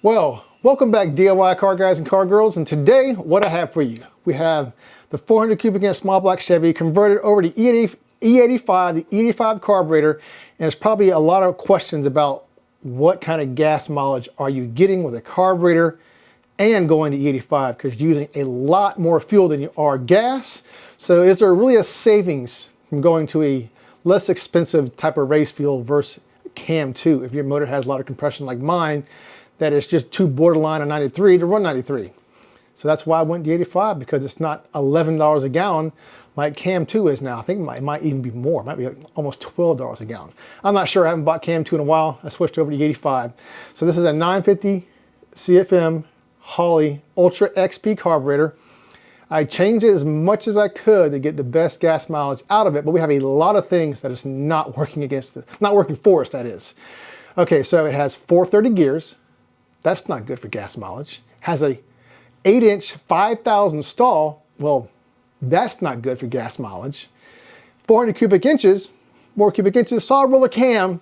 Well, welcome back DIY car guys and car girls, and today what I have for you. We have the 400 cubic inch small block Chevy converted over to E85, the E85 carburetor, and there's probably a lot of questions about what kind of gas mileage are you getting with a carburetor and going to E85, because you're using a lot more fuel than you are gas. So is there really a savings from going to a less expensive type of race fuel versus Cam 2 if your motor has a lot of compression like mine, that it's just too borderline on 93 to run 93. So that's why I went to 85, because it's not $11 a gallon like Cam 2 is now. I think it might even be more. It might be like almost $12 a gallon. I'm not sure. I haven't bought Cam 2 in a while. I switched over to 85. So this is a 950 CFM Holley Ultra XP carburetor. I changed it as much as I could to get the best gas mileage out of it, but we have a lot of things that is not working against it, not working for us, that is. Okay, so it has 430 gears. That's not good for gas mileage. Has a 8-inch 5,000 stall. Well, that's not good for gas mileage. 400 cubic inches, more cubic inches, solid roller cam.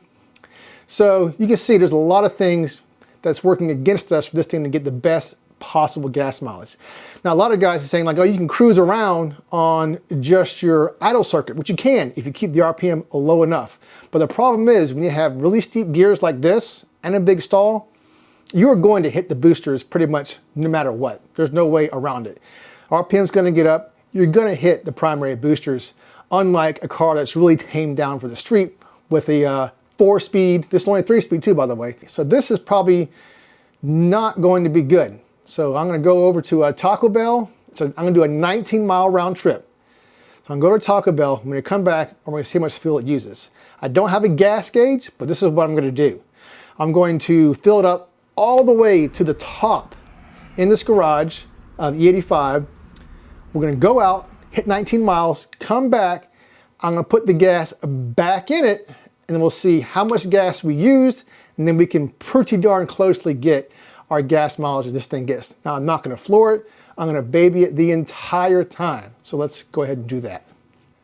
So you can see there's a lot of things that's working against us for this thing to get the best possible gas mileage. Now, a lot of guys are saying like, oh, you can cruise around on just your idle circuit, which you can if you keep the RPM low enough. But the problem is when you have really steep gears like this and a big stall, you're going to hit the boosters pretty much no matter what. There's no way around it. RPM's going to get up. You're going to hit the primary boosters, unlike a car that's really tamed down for the street with a 4-speed. This is only 3-speed too, by the way. So this is probably not going to be good. So I'm going to go over to Taco Bell. So I'm going to do a 19-mile round trip. So I'm going to go to Taco Bell. I'm going to come back. I'm going to see how much fuel it uses. I don't have a gas gauge, but this is what I'm going to do. I'm going to fill it up all the way to the top in this garage of E85. We're going to go out, hit 19 miles, come back. I'm going to put the gas back in it, and then we'll see how much gas we used, and then we can pretty darn closely get our gas mileage that this thing gets. Now, I'm not going to floor it. I'm going to baby it the entire time. So let's go ahead and do that.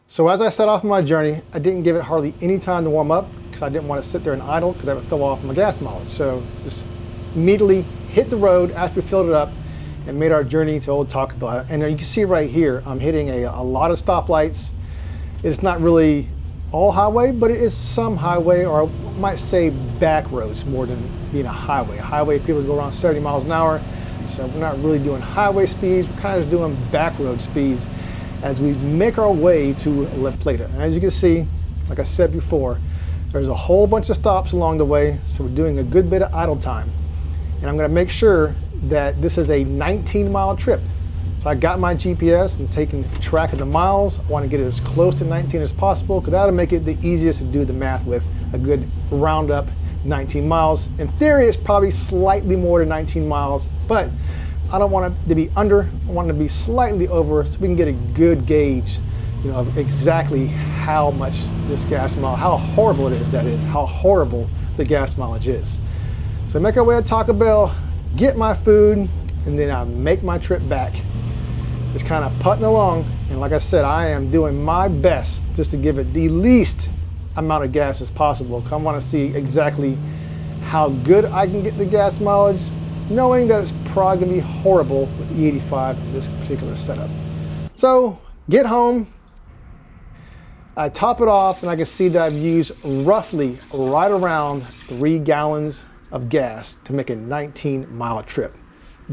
So as I set off on my journey, I didn't give it hardly any time to warm up because I didn't want to sit there and idle because that would throw off my gas mileage. So just immediately hit the road after we filled it up and made our journey to Old Taco Bell. And you can see right here, I'm hitting a lot of stoplights. It's not really all highway, but it is some highway, or I might say back roads more than being a highway. A highway, people go around 70 miles an hour. So we're not really doing highway speeds, we're kind of just doing back road speeds as we make our way to La Plata. And as you can see, like I said before, there's a whole bunch of stops along the way, so we're doing a good bit of idle time. And I'm going to make sure that this is a 19-mile trip. So I got my GPS and taking track of the miles. I want to get it as close to 19 as possible, because that'll make it the easiest to do the math with. A good round up 19 miles. In theory, it's probably slightly more than 19 miles, but I don't want it to be under. I want it to be slightly over, so we can get a good gauge, of exactly how much this gas mileage, how horrible it is, that is, how horrible the gas mileage is. So I make our way to Taco Bell, get my food, and then I make my trip back. Just kind of putting along, and like I said, I am doing my best just to give it the least amount of gas as possible. I want to see exactly how good I can get the gas mileage, knowing that it's probably going to be horrible with E85 in this particular setup. So get home, I top it off, and I can see that I've used roughly right around 3 gallons of gas to make a 19-mile trip.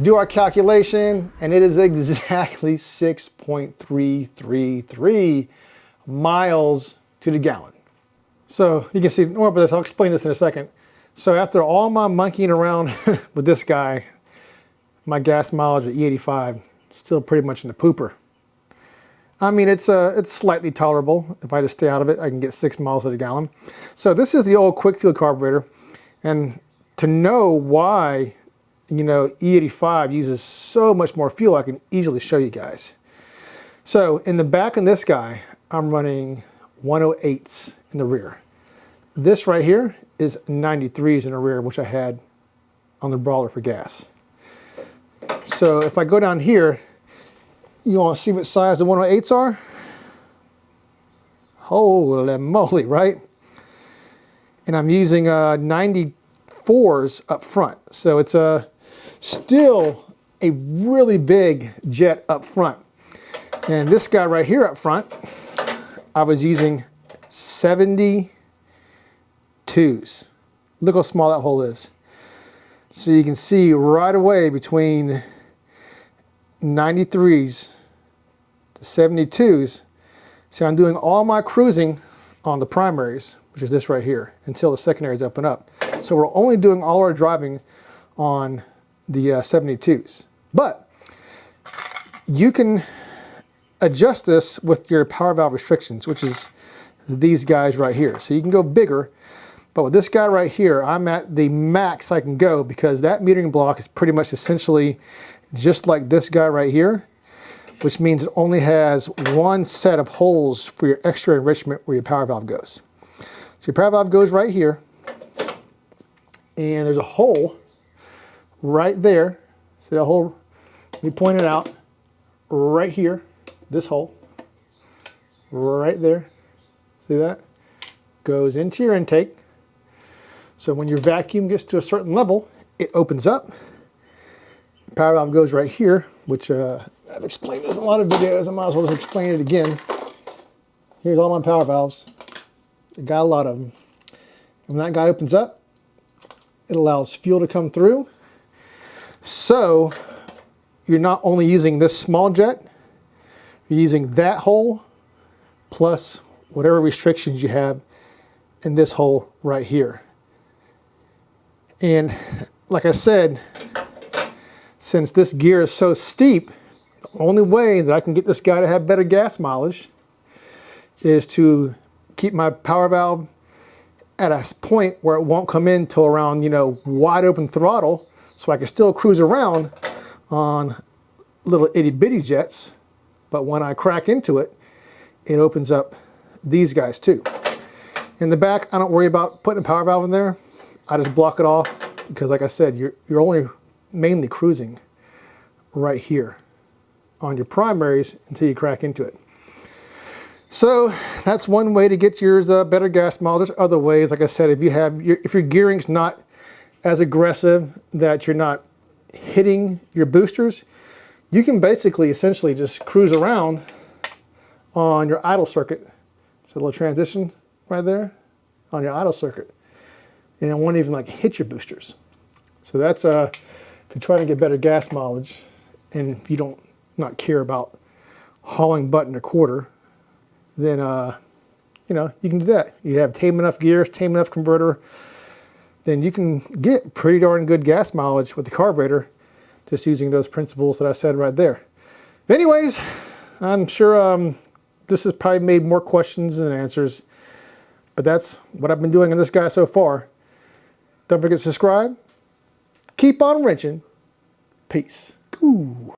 Do our calculation, and it is exactly 6.333 miles to the gallon. So you can see more about this. I'll explain this in a second. So after all my monkeying around with this guy, my gas mileage at E85 still pretty much in the pooper. I mean, it's slightly tolerable. If I just stay out of it, I can get 6 miles to the gallon. So this is the old quick fuel carburetor, and to know why, E85 uses so much more fuel, I can easily show you guys. So in the back of this guy, I'm running 108s in the rear. This right here is 93s in the rear, which I had on the brawler for gas. So if I go down here, you want to see what size the 108s are? Holy moly, right? And I'm using 94s up front. So it's Still a really big jet up front. And this guy right here up front, I was using 72s. Look how small that hole is. So you can see right away between 93s to 72s. See, I'm doing all my cruising on the primaries, which is this right here, until the secondaries open up. So we're only doing all our driving on the 72s. But you can adjust this with your power valve restrictions, which is these guys right here. So you can go bigger, but with this guy right here, I'm at the max I can go because that metering block is pretty much essentially just like this guy right here, which means it only has one set of holes for your extra enrichment where your power valve goes. So your power valve goes right here, and there's a hole right there. See that hole? Let me point it out. Right here, this hole, right there. See that? Goes into your intake. So when your vacuum gets to a certain level, it opens up. Power valve goes right here, which I've explained this in a lot of videos. I might as well just explain it again. Here's all my power valves. I got a lot of them. And when that guy opens up, it allows fuel to come through. So you're not only using this small jet, you're using that hole plus whatever restrictions you have in this hole right here. And like I said, since this gear is so steep, the only way that I can get this guy to have better gas mileage is to keep my power valve at a point where it won't come in till around, you know, wide open throttle, so I can still cruise around on little itty bitty jets. But when I crack into it, it opens up these guys too. In the back, I don't worry about putting a power valve in there. I just block it off because, like I said, you're only mainly cruising right here on your primaries until you crack into it. So that's one way to get yours better gas mileage. There's other ways, like I said, if your gearing's not as aggressive that you're not hitting your boosters, you can basically essentially just cruise around on your idle circuit. It's a little transition right there on your idle circuit, and it won't even like hit your boosters. So that's if you're trying to get better gas mileage and you don't not care about hauling butt and a quarter, then you know, you can do that. You have tame enough gears, tame enough converter, then you can get pretty darn good gas mileage with the carburetor just using those principles that I said right there. But anyways, I'm sure this has probably made more questions than answers, but that's what I've been doing on this guy so far. Don't forget to subscribe. Keep on wrenching. Peace. Ooh.